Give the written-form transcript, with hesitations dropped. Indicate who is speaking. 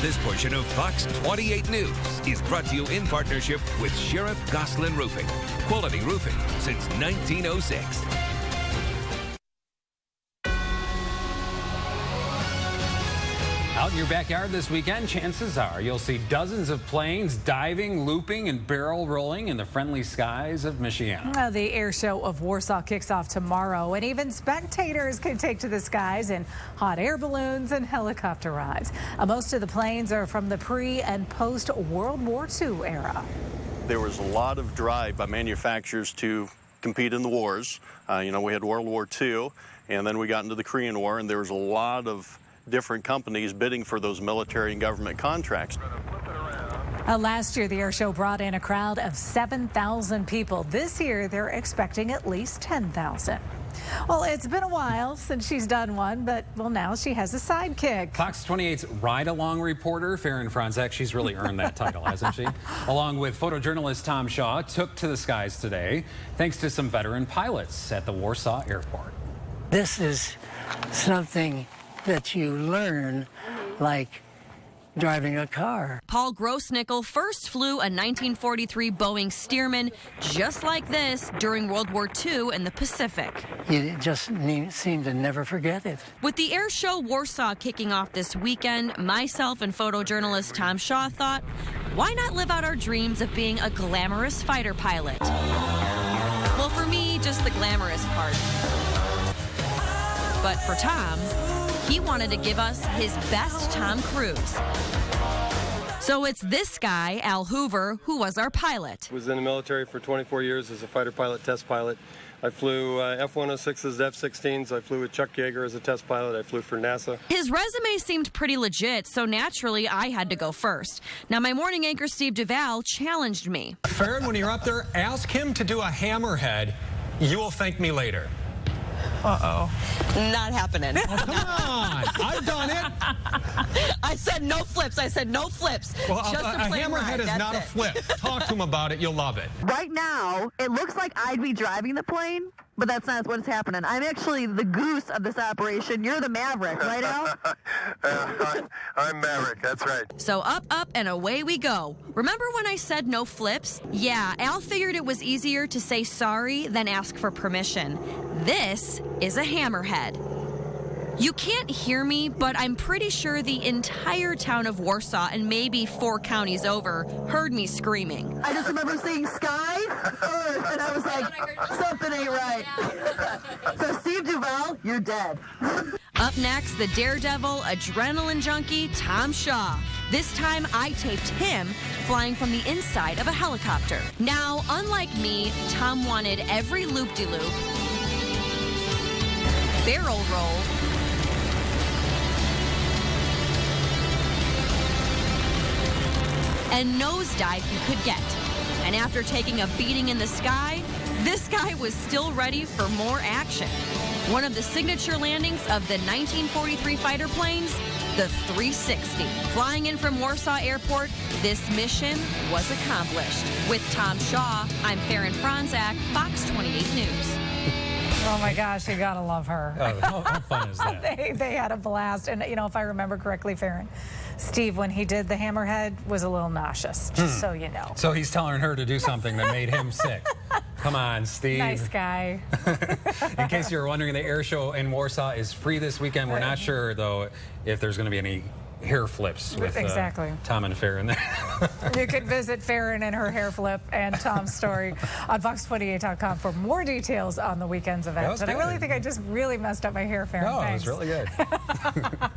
Speaker 1: This portion of Fox 28 News is brought to you in partnership with Sheriff Goslin Roofing. Quality roofing since 1906.
Speaker 2: Out in your backyard this weekend, chances are you'll see dozens of planes diving, looping, and barrel rolling in the friendly skies of Michiana.
Speaker 3: The air show of Warsaw kicks off tomorrow, and even spectators can take to the skies in hot air balloons and helicopter rides. Most of the planes are from the pre- and post-World War II era.
Speaker 4: There was a lot of drive by manufacturers to compete in the wars. We had World War II, and then we got into the Korean War, and there was a lot of different companies bidding for those military and government contracts.
Speaker 3: Last year, the air show brought in a crowd of 7,000 people. This year, they're expecting at least 10,000. Well, it's been a while since she's done one, but, well, now she has a sidekick.
Speaker 2: Fox 28's ride-along reporter, Farron Franzak, she's really earned that title, hasn't she? Along with photojournalist Tom Shaw, took to the skies today, thanks to some veteran pilots at the Warsaw airport.
Speaker 5: This is something that you learn, like driving a car.
Speaker 6: Paul Grossnickle first flew a 1943 Boeing Stearman just like this during World War II in the Pacific.
Speaker 5: You just seem to never forget it.
Speaker 6: With the air show Warsaw kicking off this weekend, myself and photojournalist Tom Shaw thought, why not live out our dreams of being a glamorous fighter pilot? Well, for me, just the glamorous part. But for Tom, he wanted to give us his best Tom Cruise. So it's this guy, Al Hoover, who was our pilot.
Speaker 7: I was in the military for 24 years as a fighter pilot, test pilot. I flew F-106s, F-16s. I flew with Chuck Yeager as a test pilot. I flew for NASA.
Speaker 6: His resume seemed pretty legit, so naturally I had to go first. Now, my morning anchor, Steve Duvall, challenged me.
Speaker 8: Farron, when you're up there, ask him to do a hammerhead. You will thank me later.
Speaker 6: Uh-oh. Not happening.
Speaker 8: Come on. I've done it.
Speaker 6: I said no flips. I said no flips.
Speaker 8: Well,
Speaker 6: just
Speaker 8: a hammerhead is not a flip. Talk to him about it. You'll love it.
Speaker 9: Right now, it looks like I'd be driving the plane, but that's not what's happening. I'm actually the goose of this operation. You're the Maverick, right, Al?
Speaker 10: I'm Maverick, that's right.
Speaker 6: So up, and away we go. Remember when I said no flips? Yeah, Al figured it was easier to say sorry than ask for permission. This is a hammerhead. You can't hear me, but I'm pretty sure the entire town of Warsaw and maybe 4 counties over heard me screaming.
Speaker 9: I just remember seeing sky, and I was like, something ain't right. So Steve Duvall, you're dead.
Speaker 6: Up next, the daredevil, adrenaline junkie, Tom Shaw. This time, I taped him flying from the inside of a helicopter. Now, unlike me, Tom wanted every loop-de-loop, barrel roll, and nosedive you could get. And after taking a beating in the sky, this guy was still ready for more action. One of the signature landings of the 1943 fighter planes, the 360. Flying in from Warsaw Airport, this mission was accomplished. With Tom Shaw, I'm Farron Franzak, Fox 28 News.
Speaker 3: Oh my gosh, you gotta love her.
Speaker 2: Oh, how fun is that?
Speaker 3: They had a blast. And, if I remember correctly, Farron, Steve, when he did the hammerhead, was a little nauseous, just so you know.
Speaker 2: So he's telling her to do something that made him sick. Come on, Steve.
Speaker 3: Nice guy.
Speaker 2: In case you're wondering, the air show in Warsaw is free this weekend. We're not sure, though, if there's going to be any hair flips with Tom and Farron there.
Speaker 3: You can visit Farron and her hair flip and Tom's story on fox28.com for more details on the weekend's event. And I really think I just really messed up my hair, Farron.
Speaker 2: No,
Speaker 3: Thanks.
Speaker 2: it was really good.